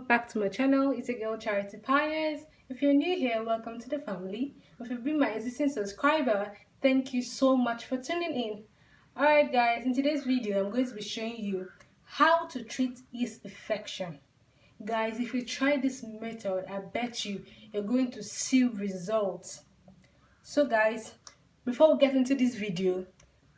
back to my channel. It's a girl Charity Piers. If you're new here, welcome to the family. If you've been my existing subscriber, thank you so much for tuning in. Alright guys, in today's video I'm going to be showing you how to treat yeast infection. Guys, if you try this method, I bet you're going to see results. So guys, before we get into this video,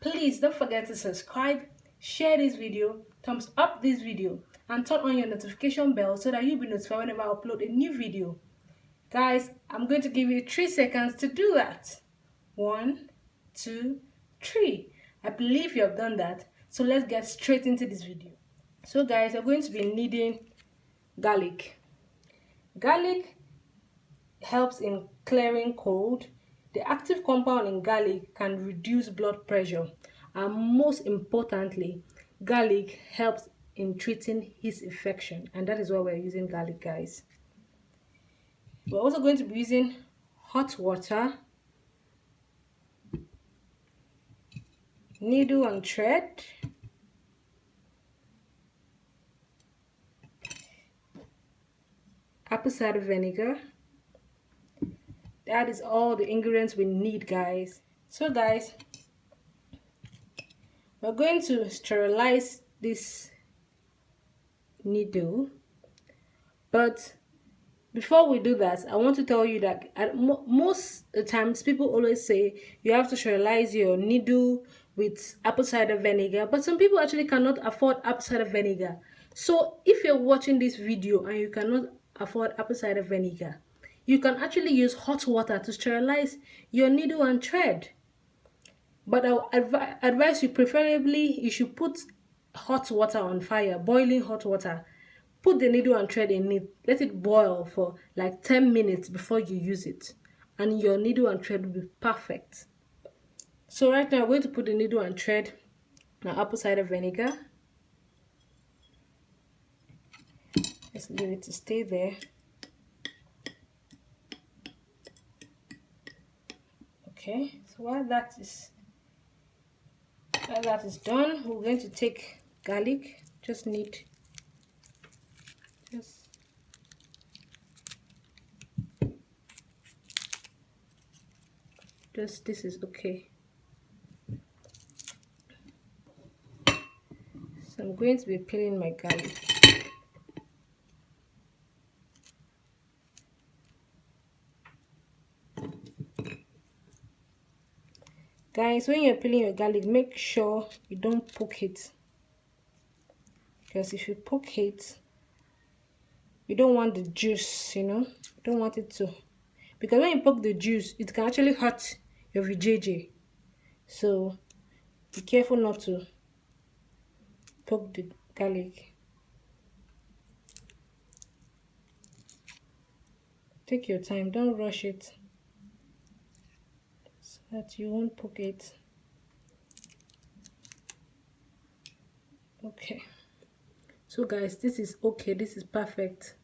please don't forget to subscribe, share this video, thumbs up this video, and turn on your notification bell so that you'll be notified whenever I upload a new video. Guys, I'm going to give you 3 seconds to do that. 1, 2, 3. I believe you have done that. So let's get straight into this video. So guys, I'm going to be needing garlic. Garlic helps in clearing cold. The active compound in garlic can reduce blood pressure, and most importantly, garlic helps in treating yeast infection, and that is why we're using garlic, guys. We're also going to be using hot water, needle and thread, apple cider vinegar. That is all the ingredients we need, guys. So guys, we're going to sterilize this needle, but before we do that, I want to tell you that most of the times people always say you have to sterilize your needle with apple cider vinegar, but some people actually cannot afford apple cider vinegar. So if you're watching this video and you cannot afford apple cider vinegar, you can actually use hot water to sterilize your needle and thread. But I advise you, preferably you should put hot water on fire, boiling hot water. Put the needle and thread in it, let it boil for like 10 minutes before you use it, and your needle and thread will be perfect. So right now I'm going to put the needle and thread in apple cider vinegar. Let's leave it to stay there. Okay, so while that is done, we're going to take garlic. Just this is okay. So I'm going to be peeling my garlic. Guys, when you're peeling your garlic, make sure you don't poke it, because if you poke it, you don't want the juice, you don't want it to, because when you poke the juice, it can actually hurt your VJJ. So be careful not to poke the garlic. Take your time, don't rush it, so that you won't poke it. Okay, so guys, this is okay, this is perfect.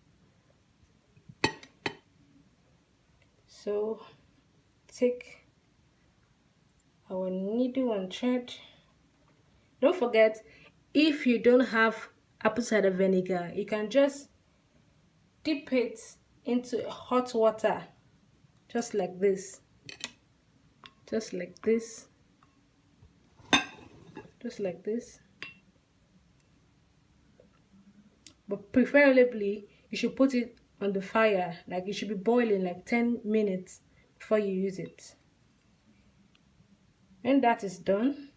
So take our needle and thread. Don't forget, if you don't have apple cider vinegar, you can just dip it into hot water, just like this, just like this, just like this. But preferably you should put it on the fire, like it should be boiling like 10 minutes before you use it. When that is done,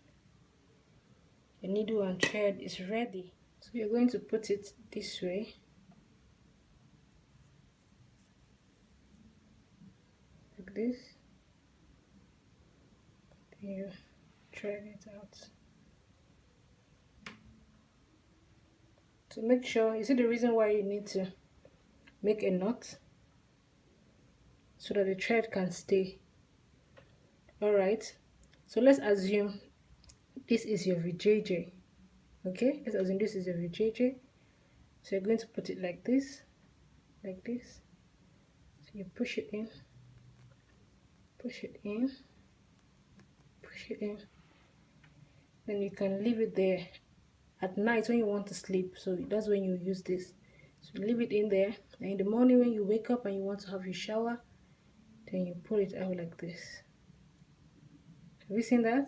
your needle and thread is ready. So you're going to put it this way. Like this. Then you thread it out. To make sure, you see the reason why you need to make a knot, so that the thread can stay. Alright, so let's assume this is your VJJ. Okay, let's assume this is your VJJ. So you're going to put it like this, like this. So you push it in, push it in, push it in. Then you can leave it there at night when you want to sleep. So that's when you use this. So leave it in there, and in the morning when you wake up and you want to have your shower, then you pull it out like this. Have you seen that?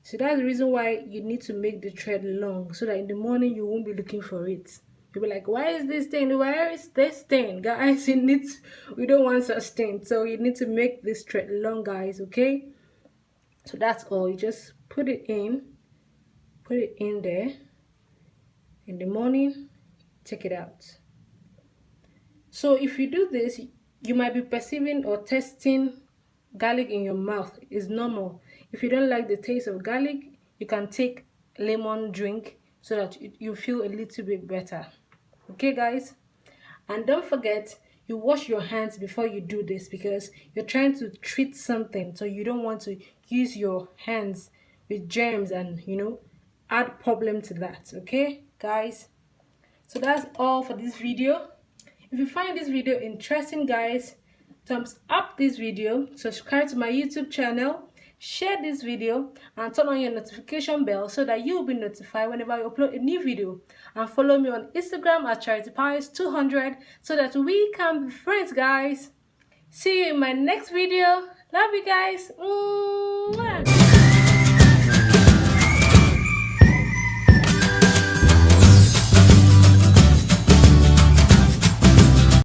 So that's the reason why you need to make the thread long, so that in the morning you won't be looking for it. You'll be like, why is this thing? Where is this thing? Guys, we don't want such thing. So you need to make this thread long, guys, okay? So that's all. You just put it in there. In the morning, check it out. So if you do this, you might be perceiving or tasting garlic in your mouth. It's normal. If you don't like the taste of garlic, you can take lemon drink so that you feel a little bit better. Okay, guys? And don't forget, you wash your hands before you do this, because you're trying to treat something, so you don't want to use your hands with germs and, you know, add problem to that. Okay, guys? So that's all for this video. If you find this video interesting, guys, thumbs up this video, subscribe to my YouTube channel, share this video, and turn on your notification bell so that you'll be notified whenever I upload a new video. And follow me on Instagram at charitypious200 so that we can be friends, guys. See you in my next video. Love you guys. Mwah.